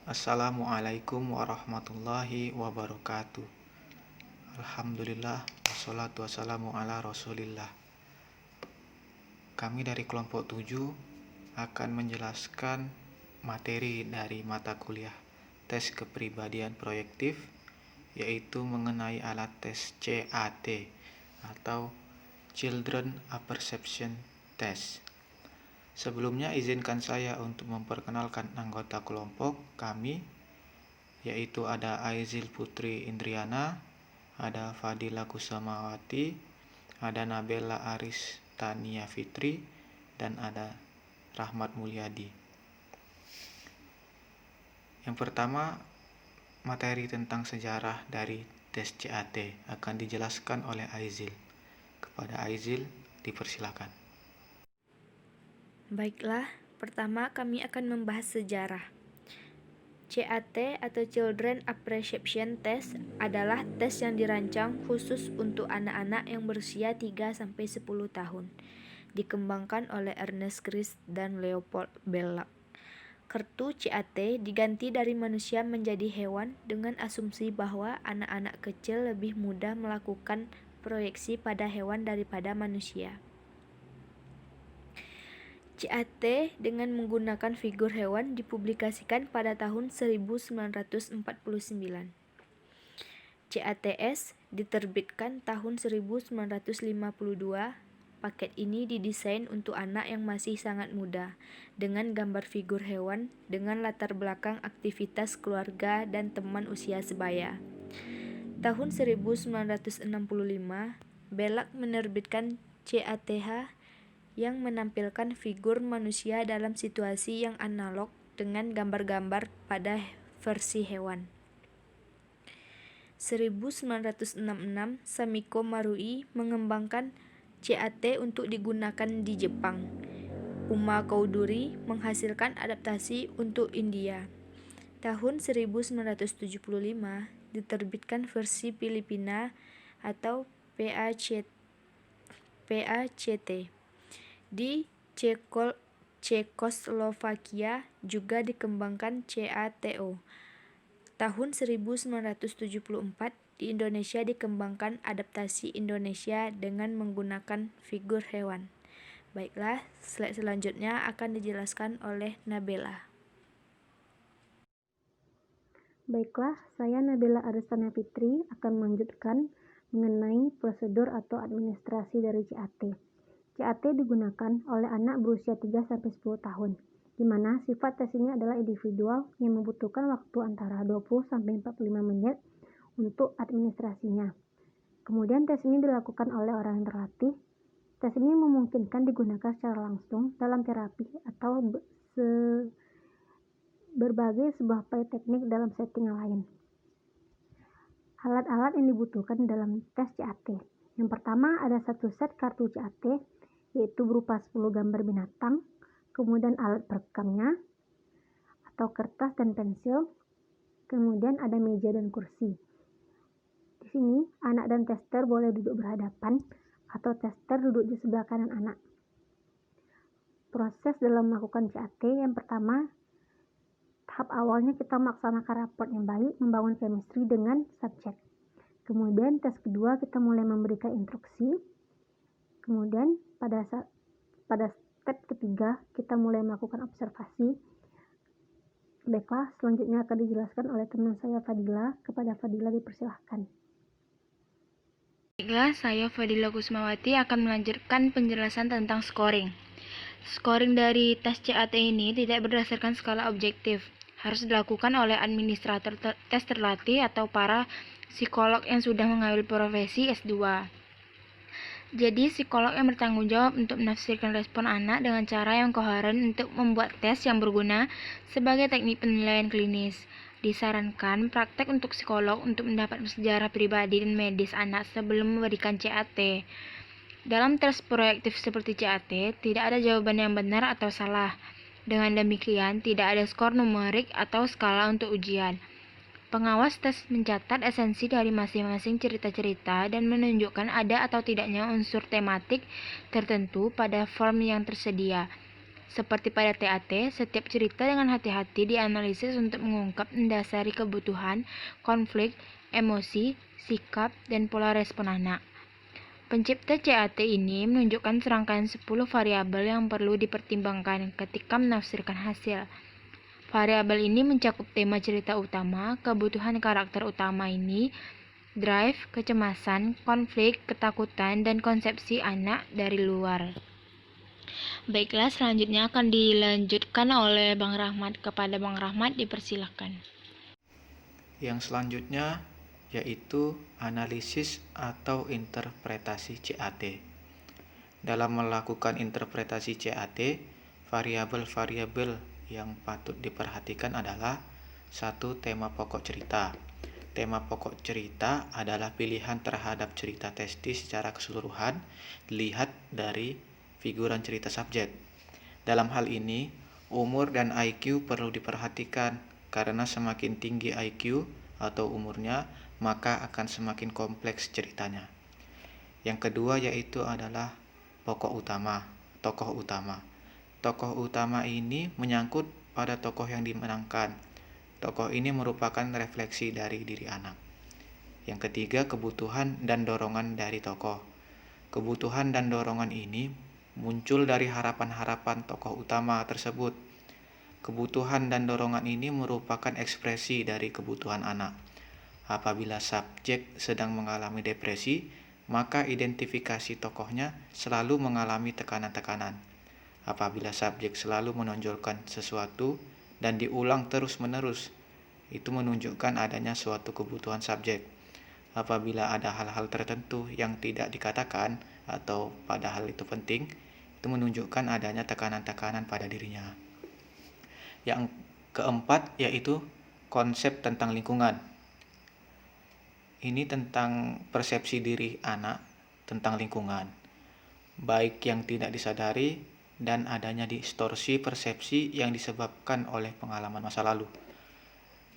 Assalamualaikum warahmatullahi wabarakatuh. Alhamdulillah, wassalatu wassalamu ala rasulillah. Kami dari kelompok 7 akan menjelaskan materi dari mata kuliah tes kepribadian proyektif, yaitu mengenai alat tes CAT atau Children Apperception Test. Sebelumnya izinkan saya untuk memperkenalkan anggota kelompok kami, yaitu ada Aizil Putri Indriana, ada Fadila Kusamawati, ada Nabela Aris Tania Fitri, dan ada Rahmat Mulyadi. Yang pertama, materi tentang sejarah dari tes CAT akan dijelaskan oleh Aizil. Kepada Aizil, dipersilakan. Baiklah, pertama kami akan membahas sejarah. CAT atau Children Apperception Test adalah tes yang dirancang khusus untuk anak-anak yang berusia 3-10 tahun. Dikembangkan oleh Ernest Chris dan Leopold Belloc. Kartu CAT diganti dari manusia menjadi hewan dengan asumsi bahwa anak-anak kecil lebih mudah melakukan proyeksi pada hewan daripada manusia. CAT dengan menggunakan figur hewan dipublikasikan pada tahun 1949. CATS diterbitkan tahun 1952. Paket ini didesain untuk anak yang masih sangat muda, dengan gambar figur hewan dengan latar belakang aktivitas keluarga dan teman usia sebaya. Tahun 1965, Belloc menerbitkan CATH yang menampilkan figur manusia dalam situasi yang analog dengan gambar-gambar pada versi hewan. 1966, Samiko Marui mengembangkan CAT untuk digunakan di Jepang. Uma Cowdery menghasilkan adaptasi untuk India. Tahun 1975 diterbitkan versi Filipina atau PACT. Di Cekoslovakia juga dikembangkan CATO. Tahun 1974 di Indonesia dikembangkan adaptasi Indonesia dengan menggunakan figur hewan. Baiklah, slide selanjutnya akan dijelaskan oleh Nabela. Baiklah, saya Nabela Aris Tania Fitri akan melanjutkan mengenai prosedur atau administrasi dari CAT. CAT digunakan oleh anak berusia 3-10 tahun, di mana sifat tes ini adalah individual yang membutuhkan waktu antara 20-45 menit untuk administrasinya. Kemudian tes ini dilakukan oleh orang yang terlatih. Tes ini memungkinkan digunakan secara langsung dalam terapi atau berbagai sebuah teknik dalam setting lain. Alat-alat yang dibutuhkan dalam tes CAT. Yang pertama ada satu set kartu CAT, yaitu berupa 10 gambar binatang, kemudian alat perekamnya atau kertas dan pensil, kemudian ada meja dan kursi. Di sini anak dan tester boleh duduk berhadapan atau tester duduk di sebelah kanan anak. Proses dalam melakukan CAT yang pertama, tahap awalnya kita melaksanakan raport yang baik, membangun chemistry dengan subjek. Kemudian tes kedua kita mulai memberikan instruksi. Kemudian pada step ketiga kita mulai melakukan observasi. Baiklah, selanjutnya akan dijelaskan oleh teman saya Fadila. Kepada Fadila dipersilahkan. Baiklah, saya Fadila Kusmawati akan melanjutkan penjelasan tentang scoring. Scoring dari tes CAT ini tidak berdasarkan skala objektif. Harus dilakukan oleh administrator tes terlatih atau para psikolog yang sudah mengambil profesi S2. Jadi, psikolog yang bertanggung jawab untuk menafsirkan respon anak dengan cara yang koheren untuk membuat tes yang berguna sebagai teknik penilaian klinis. Disarankan praktek untuk psikolog untuk mendapat sejarah pribadi dan medis anak sebelum memberikan CAT. Dalam tes proyektif seperti CAT, tidak ada jawaban yang benar atau salah. Dengan demikian, tidak ada skor numerik atau skala untuk ujian. Pengawas tes mencatat esensi dari masing-masing cerita-cerita dan menunjukkan ada atau tidaknya unsur tematik tertentu pada form yang tersedia. Seperti pada TAT, setiap cerita dengan hati-hati dianalisis untuk mengungkap mendasari kebutuhan, konflik, emosi, sikap, dan pola respon anak. Pencipta CAT ini menunjukkan serangkaian 10 variabel yang perlu dipertimbangkan ketika menafsirkan hasil. Variabel ini mencakup tema cerita utama, kebutuhan karakter utama ini, drive, kecemasan, konflik, ketakutan, dan konsepsi anak dari luar. Baiklah, selanjutnya akan dilanjutkan oleh Bang Rahmat. Kepada Bang Rahmat, dipersilahkan. Yang selanjutnya yaitu analisis atau interpretasi CAT. Dalam melakukan interpretasi CAT, variabel-variabel yang patut diperhatikan adalah 1. Tema pokok cerita. Tema pokok cerita adalah pilihan terhadap cerita testis secara keseluruhan dilihat dari figuran cerita subjek. Dalam hal ini, umur dan IQ perlu diperhatikan karena semakin tinggi IQ atau umurnya, maka akan semakin kompleks ceritanya. Yang kedua yaitu adalah tokoh utama. Tokoh utama ini menyangkut pada tokoh yang dimenangkan. Tokoh ini merupakan refleksi dari diri anak. Yang ketiga, kebutuhan dan dorongan dari tokoh. Kebutuhan dan dorongan ini muncul dari harapan-harapan tokoh utama tersebut. Kebutuhan dan dorongan ini merupakan ekspresi dari kebutuhan anak. Apabila subjek sedang mengalami depresi, maka identifikasi tokohnya selalu mengalami tekanan-tekanan. Apabila subjek selalu menonjolkan sesuatu dan diulang terus-menerus, itu menunjukkan adanya suatu kebutuhan subjek. Apabila ada hal-hal tertentu yang tidak dikatakan atau padahal itu penting, itu menunjukkan adanya tekanan-tekanan pada dirinya. Yang keempat yaitu konsep tentang lingkungan. Ini tentang persepsi diri anak tentang lingkungan, baik yang tidak disadari dan adanya distorsi persepsi yang disebabkan oleh pengalaman masa lalu.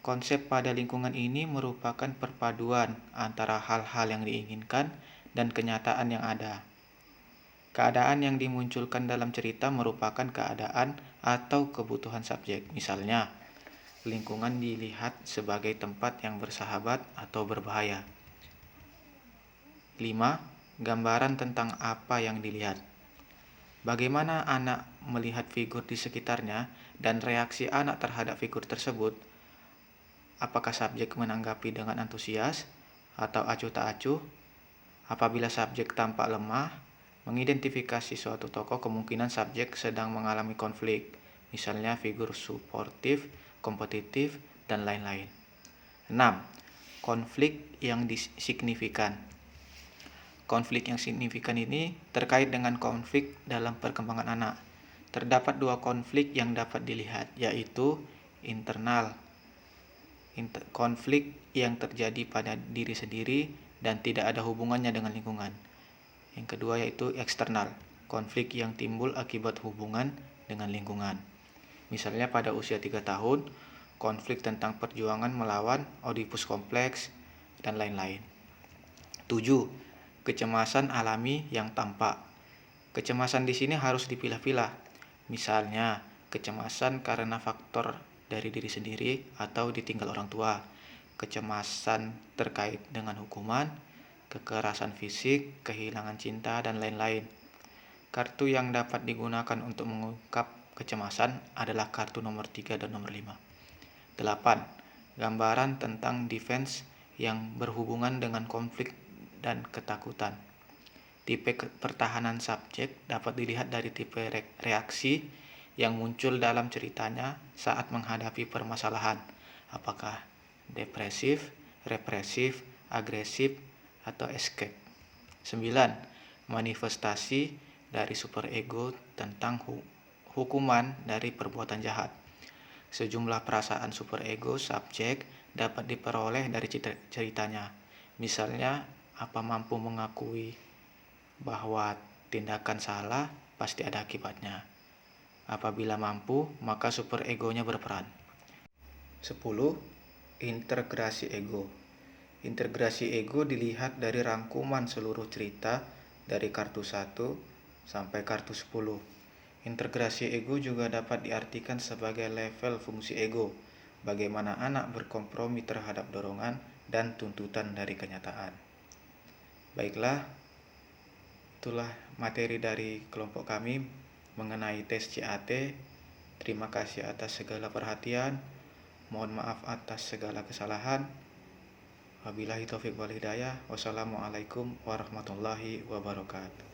Konsep pada lingkungan ini merupakan perpaduan antara hal-hal yang diinginkan dan kenyataan yang ada. Keadaan yang dimunculkan dalam cerita merupakan keadaan atau kebutuhan subjek. Misalnya, lingkungan dilihat sebagai tempat yang bersahabat atau berbahaya. 5. Gambaran tentang apa yang dilihat. Bagaimana anak melihat figur di sekitarnya dan reaksi anak terhadap figur tersebut. Apakah subjek menanggapi dengan antusias atau acuh tak acuh? Apabila subjek tampak lemah, mengidentifikasi suatu tokoh, kemungkinan subjek sedang mengalami konflik, misalnya figur suportif, kompetitif, dan lain-lain. 6. Konflik yang signifikan. Konflik yang signifikan ini terkait dengan konflik dalam perkembangan anak. Terdapat 2 konflik yang dapat dilihat, yaitu internal, konflik yang terjadi pada diri sendiri dan tidak ada hubungannya dengan lingkungan. Yang kedua yaitu eksternal, konflik yang timbul akibat hubungan dengan lingkungan. Misalnya pada usia 3 tahun, konflik tentang perjuangan melawan Oedipus kompleks, dan lain-lain. 7. Kecemasan alami yang tampak. Kecemasan di sini harus dipilah-pilah. Misalnya, kecemasan karena faktor dari diri sendiri atau ditinggal orang tua. Kecemasan terkait dengan hukuman, kekerasan fisik, kehilangan cinta, dan lain-lain. Kartu yang dapat digunakan untuk mengungkap kecemasan adalah kartu nomor 3 dan nomor 5. 8. Gambaran tentang defense yang berhubungan dengan konflik dan ketakutan. Tipe pertahanan subjek dapat dilihat dari tipe reaksi yang muncul dalam ceritanya saat menghadapi permasalahan. Apakah depresif, represif, agresif, atau escape. 9. Manifestasi dari superego tentang hukuman dari perbuatan jahat. Sejumlah perasaan superego subjek dapat diperoleh dari ceritanya. Misalnya, apa mampu mengakui bahwa tindakan salah pasti ada akibatnya. Apabila mampu, maka superegonya berperan. 10. Integrasi ego. Integrasi ego dilihat dari rangkuman seluruh cerita dari kartu 1 sampai kartu 10. Integrasi ego juga dapat diartikan sebagai level fungsi ego, bagaimana anak berkompromi terhadap dorongan dan tuntutan dari kenyataan. Baiklah, itulah materi dari kelompok kami mengenai tes CAT. Terima kasih atas segala perhatian. Mohon maaf atas segala kesalahan. Wabillahi taufiq wal hidayah. Wassalamualaikum warahmatullahi wabarakatuh.